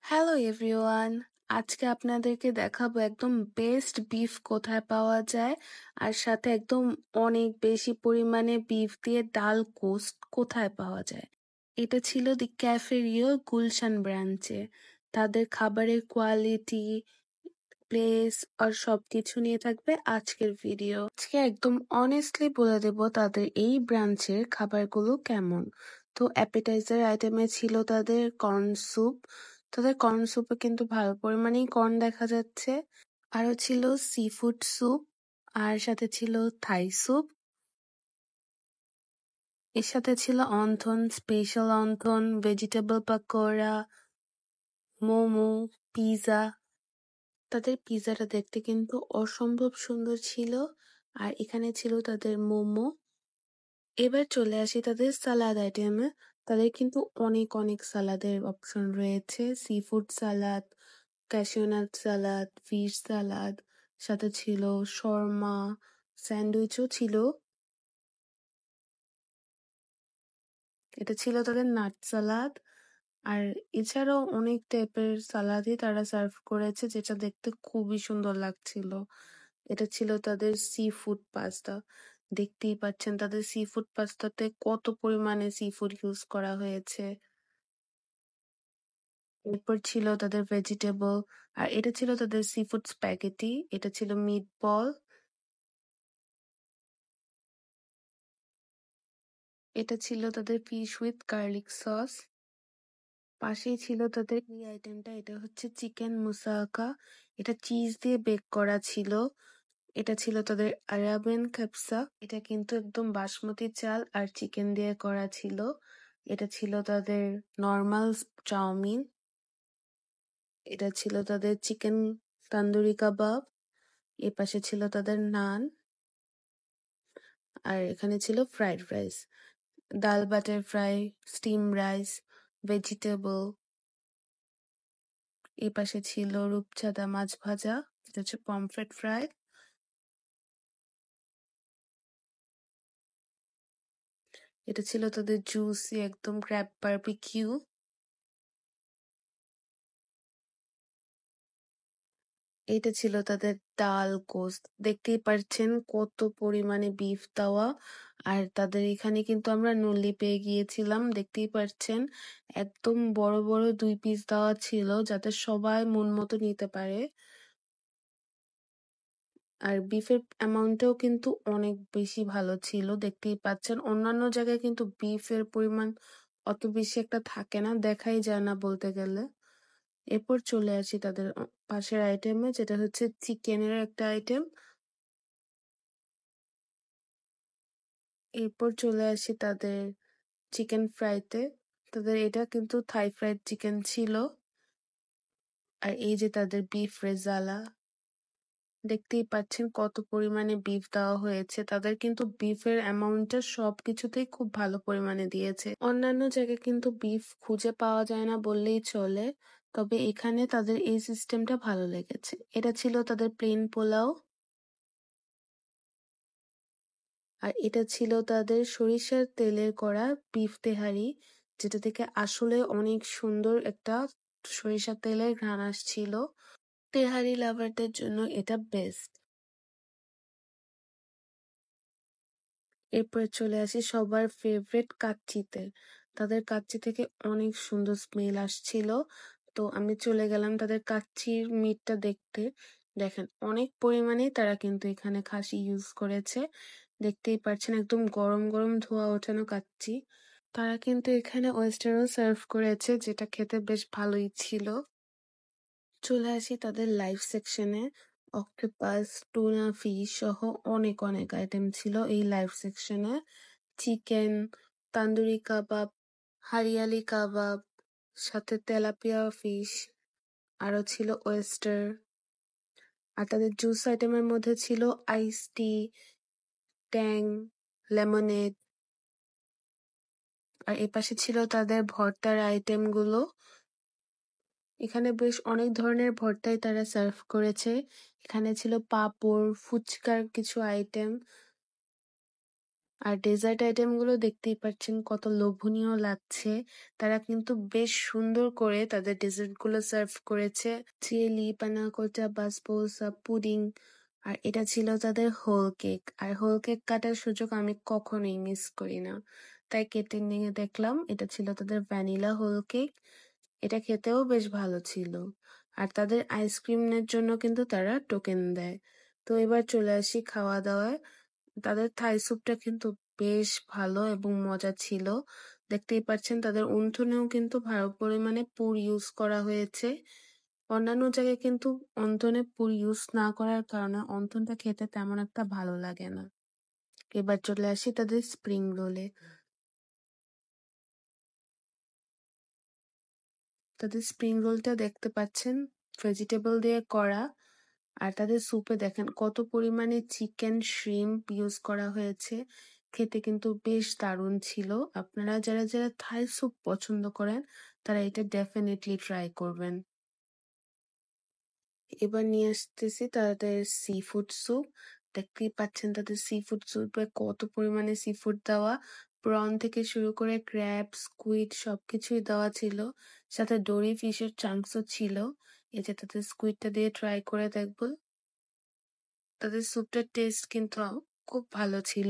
Hello everyone, আজকে আপনাদেরকে দেখাবো একদম বেস্ট বিফ কোথায় পাওয়া যায়, আর সাথে একদম অনেক বেশি পরিমাণে বিফ দিয়ে ডাল কোস্ট কোথায় পাওয়া যায়। এটা ছিল দি ক্যাফে রিও গুলশান ব্রাঞ্চে। তাদের খাবারের কোয়ালিটি, প্লেস আর সবকিছু নিয়ে থাকবে আজকের ভিডিও। আজকে একদম অনেস্টলি বলে দেব তাদের এই ব্রাঞ্চের খাবারগুলো কেমন। তো অ্যাপেটাইজার আইটেমে ছিল তাদের কর্ন স্যুপ। তাদের কর্ন স্যুপে কিন্তু ভালো পরিমাণেই কর্ন দেখা যাচ্ছে। আরো ছিল সি ফুড স্যুপ, আর সাথে ছিল থাই স্যুপ। এর সাথে ছিল wonton, special wonton, vegetable pakora, momo, pizza. তাদের পিৎজাটা দেখতে কিন্তু অসম্ভব সুন্দর ছিল। আর এখানে ছিল তাদের মোমো। এবার চলে আসি তাদের সালাদ আইটেমে। তাদের কিন্তু অনেক অনেক সালাদের অপশন রয়েছে। সি ফুড সালাদ, ক্যাশিউনাট সালাদ, ফিশ সালাদ, সাথে ছিল শর্মা, স্যান্ডউইচও ছিল। এটা ছিল তাদের নাট সালাদ। আর এছাড়াও অনেক টাইপের সালাদই তারা সার্ভ করেছে, যেটা দেখতে খুবই সুন্দর লাগছিল। এটা ছিল তাদের সি ফুড পাস্তা। দেখতেই পাচ্ছেন তাদের সি ফুড পাস্তাতে কত পরিমাণে সি ফুড ইউজ করা হয়েছে। এরপর ছিল তাদের ভেজিটেবল, আর এটা ছিল তাদের সি ফুড স্প্যাগেটি। এটা ছিল মিট বল। এটা ছিল তাদের ফিশ উইথ গার্লিক সস। পাশেই ছিল তাদের এই আইটেমটা, এটা হচ্ছে চিকেন মুসাকা। এটা চিজ দিয়ে বেক করা ছিল। এটা ছিল তাদের আরাবিয়ান কাবসা। এটা কিন্তু একদম বাসমতি চাল আর চিকেন দিয়ে করা ছিল। এটা ছিল তাদের নর্মাল চাউমিন। এটা ছিল তাদের চিকেন তান্দুরি কাবাব। এ পাশে ছিল তাদের নান। আর এখানে ছিল ফ্রাইড রাইস, ডাল butter fry, steam rice, vegetable. এই পাশে ছিল রূপচাঁদা মাছ ভাজা, যেটা হচ্ছে পমফ্রেট ফ্রাই। এটা ছিল তাদের জুসি একদম ক্র্যাব বারবিকিউ। এটা ছিল তাদের ডাল গোস্ত। দেখতেই পারছেন কত পরিমাণে বিফ দেওয়া। আর তাদের এখানে কিন্তু আমরা নল্লি পেয়ে গিয়েছিলাম, দেখতেই পারছেন একদম বড় বড় 2 পিস দেওয়া ছিল, যাতে সবাই মন মতো নিতে পারে। আর বিফের অ্যামাউন্টটাও কিন্তু অনেক বেশি ভালো ছিল, দেখতেই পাচ্ছেন। অন্যান্য জায়গায় কিন্তু বিফের পরিমাণ অত বেশি একটা থাকে না, দেখাই যায় না বলতে গেলে। এরপর চলে আসি তাদের পাশের আইটেমে, যেটা হচ্ছে চিকেনের একটা আইটেম। এরপর চলে আসি তাদের চিকেন ফ্রাইতে। তাদের এটা কিন্তু থাই ফ্রাইড চিকেন ছিল। আর এই যে তাদের বিফ রেজালা, দেখতেই পাচ্ছেন কত পরিমাণে বিফ দেওয়া হয়েছে। তাদের কিন্তু বিফের অ্যামাউন্টটা সবকিছুতেই খুব ভালো পরিমাণে দিয়েছে। অন্যান্য জায়গায় কিন্তু বিফ খুঁজে পাওয়া যায় না বললেই চলে, তবে এখানে তাদের এই সিস্টেমটা ভালো লেগেছে। এটা ছিল তাদের প্লেন পোলাও। আর এটা ছিল তাদের সরিষার তেলের করা বিফ তেহারি, যেটা থেকে আসলে অনেক সুন্দর একটা সরিষার তেলের ঘ্রাণ আসছিল। তেহারি লাভারদের জন্য এটা বেস্ট। এরপরে চলে আসি সবার ফেভারিট কাচ্চিতে। তাদের কাচ্চি থেকে অনেক সুন্দর স্মেল আসছিল। তো আমি চলে গেলাম তাদের কাচ্চির মিটটা দেখতে। দেখেন অনেক পরিমাণে তারা কিন্তু এখানে খাসি ইউজ করেছে। দেখতেই পাচ্ছেন একদম গরম গরম ধোয়া ওঠানো কাচ্চি। তারা কিন্তু এখানে ওয়েস্টারও সার্ভ করেছে, যেটা খেতে বেশ ভালোই ছিল। চলে আসি তাদের লাইভ সেকশনে। অক্টোপাস, টুনা ফিশ সহ অনেক অনেক আইটেম ছিল এই লাইভ সেকশনে। চিকেন, তান্দুরি কাবাব, হারিয়ালি কাবাব, সাথে তেলাপিয়া ফিশ, আরো ছিল ওয়েস্টার। আর তাদের জুস আইটেমের মধ্যে ছিল আইস টি, ট্যাং, লেমনেড। আর এপাশে ছিল তাদের ভর্তার আইটেম গুলো। এখানে বেশ অনেক ধরনের ভর্তাই তারা সার্ভ করেছে। এখানে ছিল পাঁপড়, ফুচকার কিছু আইটেম, আর ডেজার্ট আইটেম গুলো দেখতেই পাচ্ছেন কত লোভনীয় লাগছে। তারা কিন্তু বেশ সুন্দর করে তাদের ডেজার্ট গুলো সার্ভ করেছে। জেলি, পানাকোটা, বাসবোসা, পুডিং, আর এটা ছিল তাদের হোল কেক। আর হোল কেক কাটার সুযোগ আমি কখনোই মিস করি না, তাই কেটে নিয়ে দেখলাম এটা ছিল তাদের ভ্যানিলা হোল কেক। এটা খেতেও বেশ ভালো ছিল। আর তাদের আইসক্রিমের জন্য কিন্তু তারা টোকেন দেয়। তো এবার চলে আসি খাওয়া দাওয়ায়। তাদের থাই স্যুপটা কিন্তু বেশ ভালো এবং মজা ছিল। দেখতেই পাচ্ছেন তাদের উনথনেও কিন্তু ভালো পরিমাণে পুর ইউজ করা হয়েছে। অন্যান্য জায়গায় কিন্তু অন্থনে পুর ইউজ না করার কারণে অন্থনটা খেতে তেমন একটা ভালো লাগে না। এবার চলে আসি তাদের স্প্রিং রোলে। তাদের স্প্রিং রোলটা দেখতে পাচ্ছেন ভেজিটেবল দিয়ে করা। আর তাদের স্যুপে দেখেন কত পরিমাণে চিকেন, শ্রিম্প ইউজ করা হয়েছে। খেতে কিন্তু বেশ দারুণ ছিল। আপনারা যারা যারা থাই স্যুপ পছন্দ করেন তারা এটা ডেফিনেটলি ট্রাই করবেন। এবার নিয়ে আসতেছি তাদের সি ফুড স্যুপ। দেখতেই পাচ্ছেন তাদের সি ফুড স্যুপে কত পরিমাণে সি ফুড দেওয়া। প্রন থেকে শুরু করে ক্র্যাব, স্কুইড সবকিছুই দেওয়া ছিল। সাথে ডোরি ফিশের চাংসও ছিল। এই যে তাদের স্কুইডটা দিয়ে ট্রাই করে দেখবো। তাদের স্যুপটার টেস্ট কিন্তু খুব ভালো ছিল।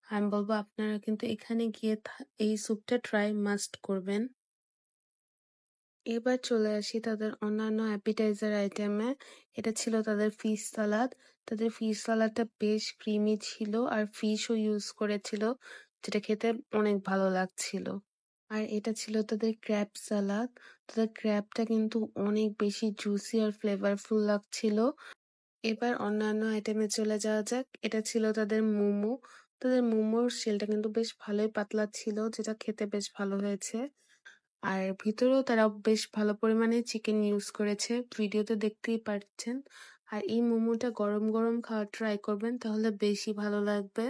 আমি বলবো আপনারা কিন্তু এখানে গিয়ে এই স্যুপটা ট্রাই মাস্ট করবেন। এবার চলে আসি তাদের অন্যান্য অ্যাপিটাইজার আইটেমে। এটা ছিল তাদের ফিশ সালাদ। তাদের ফিশ সালাদটা বেশ ক্রিমি ছিল আর ফিশও ইউজ করেছিল, যেটা খেতে অনেক ভালো লাগছিল। আর এটা ছিল তাদের ক্র্যাব সালাদ। তাদের ক্র্যাবটা কিন্তু অনেক বেশি জুসি আর ফ্লেভারফুল লাগছিল। এবার অন্যান্য আইটেমে চলে যাওয়া যাক। এটা ছিল তাদের মোমো। তাদের মোমোর শেলটা কিন্তু বেশ ভালোই পাতলা ছিল, যেটা খেতে বেশ ভালো হয়েছে। আর ভিতরেও তারা বেশ ভালো পরিমাণে চিকেন ইউজ করেছে, ভিডিওতে দেখতেই পাচ্ছেন। আর এই মোমোটা গরম গরম খাওয়ার ট্রাই করবেন, তাহলে বেশি ভালো লাগবে।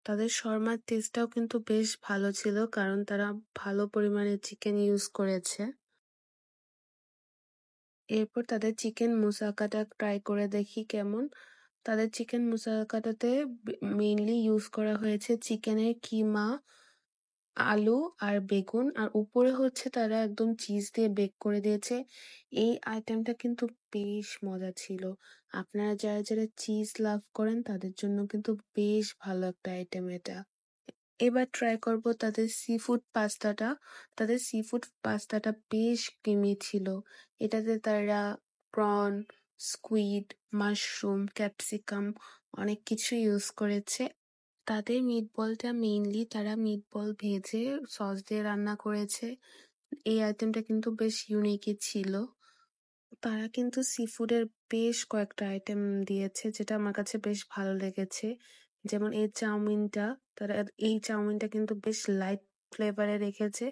তাদের শর্মার টেস্টটাও কিন্তু বেশ ভালো ছিল, কারণ তারা ভালো পরিমাণে চিকেন ইউজ করেছে। এরপর তাদের চিকেন মুসাকাটা ট্রাই করে দেখি কেমন। তাদের চিকেন মুসাকাটাতে মেইনলি ইউজ করা হয়েছে চিকেনের কিমা, আলু আর বেগুন, আর উপরে হচ্ছে তারা একদম চিজ দিয়ে বেক করে দিয়েছে। এই আইটেমটা কিন্তু বেশ মজা ছিল। আপনারা যারা যারা চিজ লাভ করেন তাদের জন্য কিন্তু বেশ ভালো একটা আইটেম এটা। এবার ট্রাই করব তাদের সি ফুড পাস্তাটা। তাদের সি ফুড পাস্তাটা বেশ ক্রিমি ছিল। এটাতে তারা প্রন, স্কুইড, মাশরুম, ক্যাপসিকাম অনেক কিছু ইউজ করেছে। তাদের মিটবলটা মেইনলি তারা মিটবল ভেজে সস দিয়ে রান্না করেছে। এই আইটেমটা কিন্তু বেশ ইউনিকই ছিল। তারা কিন্তু সিফুডের বেশ কয়েকটা আইটেম দিয়েছে, যেটা আমার কাছে বেশ ভালো লেগেছে। যেমন এই চাউমিনটা, তারা এই চাউমিনটা কিন্তু বেশ লাইট ফ্লেভারে রেখেছে,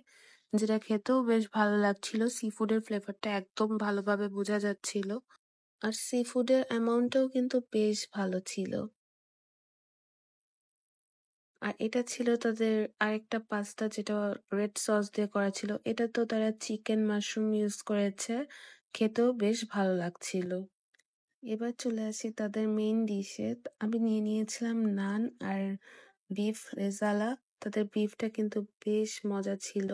যেটা খেতেও বেশ ভালো লাগছিল। সিফুডের ফ্লেভারটা একদম ভালোভাবে বোঝা যাচ্ছিল। আর সিফুডের অ্যামাউন্টটাও কিন্তু বেশ ভালো ছিল। আর এটা ছিল তাদের আরেকটা পাস্তা, যেটা রেড সস দিয়ে করা ছিল। এটা তো তারা চিকেন মাশরুম ইউজ করেছে, খেতেও বেশ ভালো লাগছিল। এবার চলে আসি তাদের মেইন ডিশে। আমি নিয়ে নিয়েছিলাম নান আর বিফ রেজালা। তাদের বিফটা কিন্তু বেশ মজা ছিল,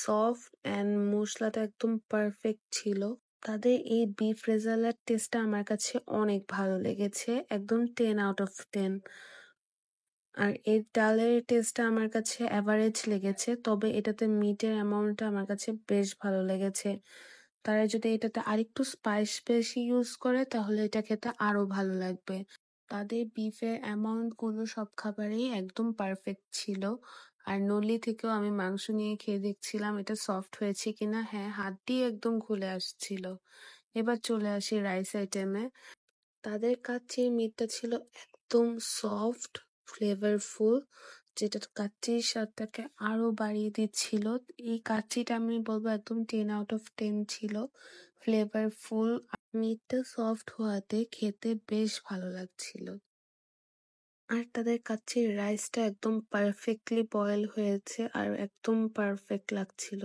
সফট অ্যান্ড মশলাটা একদম পারফেক্ট ছিল। তাদের এই বিফ রেজালার টেস্টটা আমার কাছে অনেক ভালো লেগেছে, একদম 10 out of 10। আর এর ডালের টেস্টটা আমার কাছে অ্যাভারেজ লেগেছে, তবে এটাতে মিটের অ্যামাউন্টটা আমার কাছে বেশ ভালো লেগেছে। তারা যদি এটাতে আরেকটু স্পাইস বেশি ইউজ করে তাহলে এটা খেতে আরো ভালো লাগবে। তাদের বিফের অ্যামাউন্ট গুলো সব খাবারেই একদম পারফেক্ট ছিল। আর নলি থেকেও আমি মাংস নিয়ে খেয়ে দেখছিলাম এটা সফট হয়েছে কিনা। হ্যাঁ, হাত দিয়ে একদম খুলে আসছিল। এবার চলে আসি রাইস আইটেমে। তাদের কাচ্চির মিটটা ছিল একদম সফট, ফ্লেভারফুল, যেটা কাচ্চির স্বাদটাকে আরো বাড়িয়ে দিচ্ছিল। এই কাচ্চিটা আমি বলবো একদম 10 out of 10 ছিল, ফ্লেভারফুল। মিটটা সফট হওয়াতে খেতে বেশ ভালো লাগছিল। আর তাদের কাচ্চির রাইসটা একদম পারফেক্টলি বয়েল হয়েছে আর একদম পারফেক্ট লাগছিল।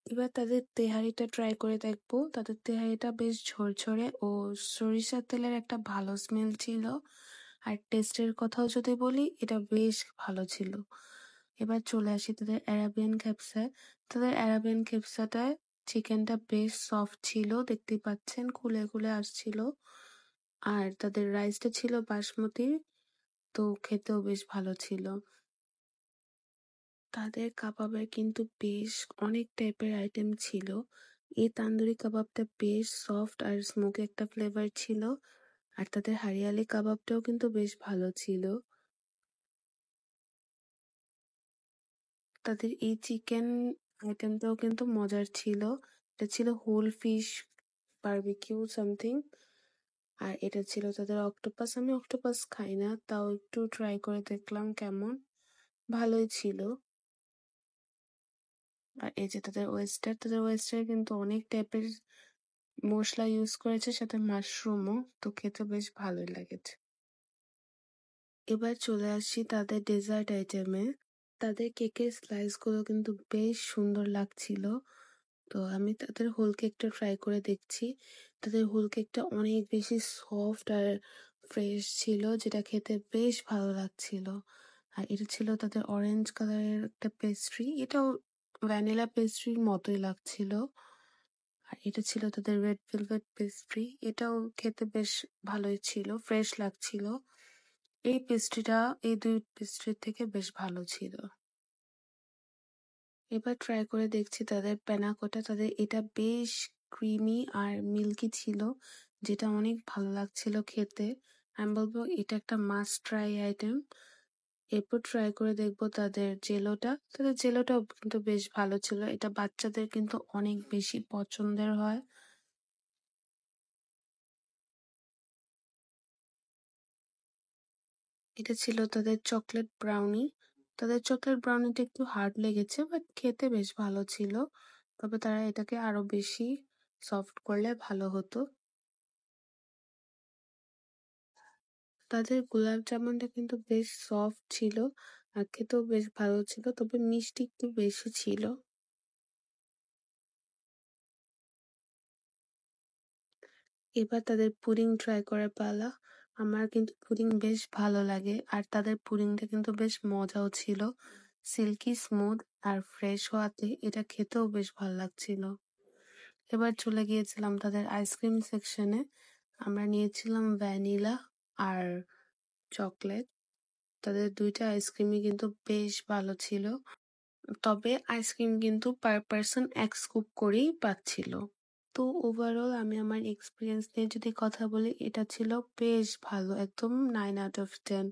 এবার তাদের তেহারিটা ট্রাই করে দেখবো। তাদের তেহারিটা বেশ ঝরঝরে ও সরিষার তেলের একটা ভালো স্মেল ছিল। আর টেস্টের কথাও যদি বলি এটা বেশ ভালো ছিল। এবার চলে আসি তাদের অ্যারাবিয়ান ক্যাপসায়। তাদের অ্যারাবিয়ান ক্যাপসাটায় চিকেনটা বেশ সফট ছিল, দেখতেই পাচ্ছেন খুলে আসছিল। আর তাদের রাইসটা ছিল বাসমতি, তো খেতেও বেশ ভালো ছিল। তাদের কাবাবের কিন্তু বেশ অনেক টাইপের আইটেম ছিল। এই তান্দুরি কাবাবটা বেশ সফট আর স্মোকি একটা ফ্লেভার ছিল। আর তাদের হারিয়ালি কাবাবটাও কিন্তু বেশ ভালো ছিল। তাদের এই চিকেন আইটেমটাও কিন্তু মজার ছিল। এটা ছিল হোল ফিশ বারবিকিউ সামথিং। আর এটা ছিল তাদের অক্টোপাস। আমি অক্টোপাস খাই না, তাও একটু ট্রাই করে দেখলাম কেমন, ভালোই ছিল। আর এই যে তাদের ওয়েস্টার কিন্তু অনেক টাইপের মসলা ইউজ করেছে, সাথে মাশরুমও, তো খেতে বেশ ভালোই লেগেছে। এবার চলে আসি তাদের ডেজার্ট আইটেমে। তাদের কেকের স্লাইস গুলো কিন্তু বেশ সুন্দর লাগছিল। তো আমি তাদের হোল কেকটা ট্রাই করে দেখছি। তাদের হোল কেকটা অনেক বেশি সফট আর ফ্রেশ ছিল, যেটা খেতে বেশ ভালো লাগছিল। আর এটা ছিল তাদের অরেঞ্জ কালারের একটা পেস্ট্রি, এটাও ভ্যানিলা পেস্ট্রির মতোই লাগছিল। আর এটা ছিল তাদের রেড ভেলভেট পেস্ট্রি, এটাও খেতে বেশ ভালোই ছিল, ফ্রেশ লাগছিল। এই দুই পেস্ট্রির থেকে বেশ ভালো ছিল। এবার ট্রাই করে দেখছি তাদের প্যানাকোটা। তাদের এটা বেশ ক্রিমি আর মিল্কি ছিল, যেটা অনেক ভালো লাগছিল খেতে। আমি বলবো এটা একটা মাস্ট ট্রাই আইটেম। এরপর ট্রাই করে দেখবো তাদের জেলোটা। তাদের জেলোটাও কিন্তু বেশ ভালো ছিল, এটা বাচ্চাদের কিন্তু অনেক বেশি পছন্দের হয়। এটা ছিল তাদের চকলেট ব্রাউনি। তাদের চকলেট ব্রাউনিটা একটু হার্ড লেগেছে, বাট খেতে বেশ ভালো ছিল। তবে তারা এটাকে আরো বেশি সফট করলে ভালো হতো। তাদের গোলাপ জামুনটা কিন্তু বেশ সফট ছিল আর খেতেও বেশ ভালো ছিল, তবে মিষ্টি একটু বেশি ছিল। এবার তাদের পুডিং ট্রাই করার পালা। আমার কিন্তু পুডিং বেশ ভালো লাগে, আর তাদের পুডিংটা কিন্তু বেশ মজাও ছিল, সিল্কি স্মুথ আর ফ্রেশ হওয়াতে এটা খেতেও বেশ ভালো লাগছিল। এবার চলে গিয়েছিলাম তাদের আইসক্রিম সেকশনে। আমরা নিয়েছিলাম ভ্যানিলা আর চকলেট। তাদের দুইটা আইসক্রিমই কিন্তু বেশ ভালো ছিল, তবে আইসক্রিম কিন্তু পার পারসন এক স্কুপ করেই পাচ্ছিল। তো ওভারঅল আমি আমার এক্সপিরিয়েন্স নিয়ে যদি কথা বলি, এটা ছিল বেশ ভালো, একদম 9 out of 10।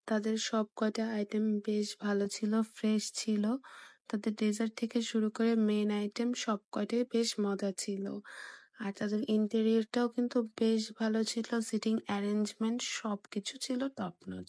তাদের সব কয়টা আইটেম বেশ ভালো ছিল, ফ্রেশ ছিল। তাদের ডেজার্ট থেকে শুরু করে মেইন আইটেম সব কয়টাই বেশ মজা ছিল। আর তাদের ইন্টেরিয়রটাও কিন্তু বেশ ভালো ছিল, সিটিং অ্যারেঞ্জমেন্ট সবকিছু ছিল টপ নচ।